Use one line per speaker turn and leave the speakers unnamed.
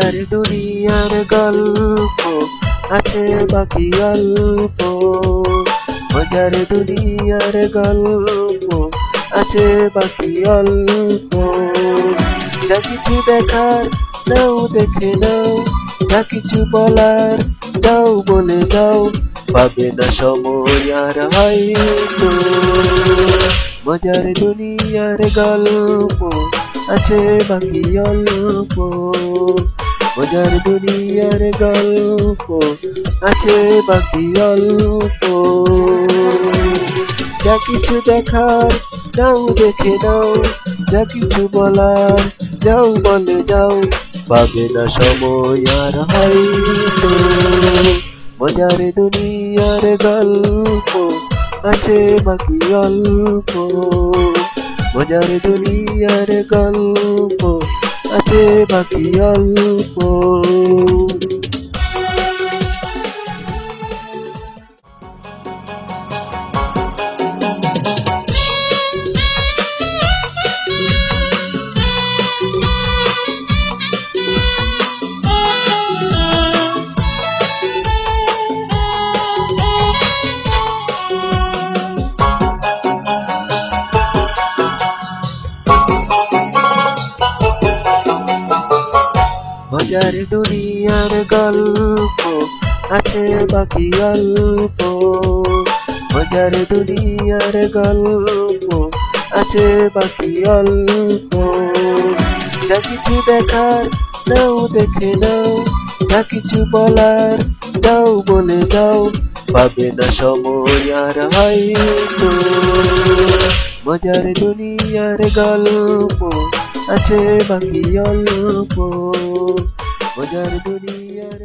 মজার দুনিয়ার গল্প আছে বাকি অল্প। মজার দুনিয়ার গল্প আছে বাকি অল্প। যা কিছু দেখার নাও দেখে নাও, যা কিছু বলার যাও বলে যাও, পাবে না সময় আর হয়তো। মজার দুনিয়ার গল্প আছে বাকি অল্প। মজার দুনিয়ার গল্প আছে বাকি অল্প। যা কিছু দেখার যাও দেখে নাও, যা কিছু বলার যাও বলে যাও, পাবে না সময় আর হয়তো। মজার দুনিয়ার গল্প আছে বাকি অল্প। মজার দুনিয়ার গল্প আছে বাকি অল্প। মজার দুনিয়ার গল্প আছে বাকি অল্প। মজার দুনিয়ার গল্প আছে বাকি অল্প। যা কিছু দেখার নাও দেখে নাও, যা কিছু বলার যাও বলে যাও, পাবে না সময় আর হয়তো। মজার দুনিয়ার গল্প আছে বাকি অল্প। মজার দুনিয়ার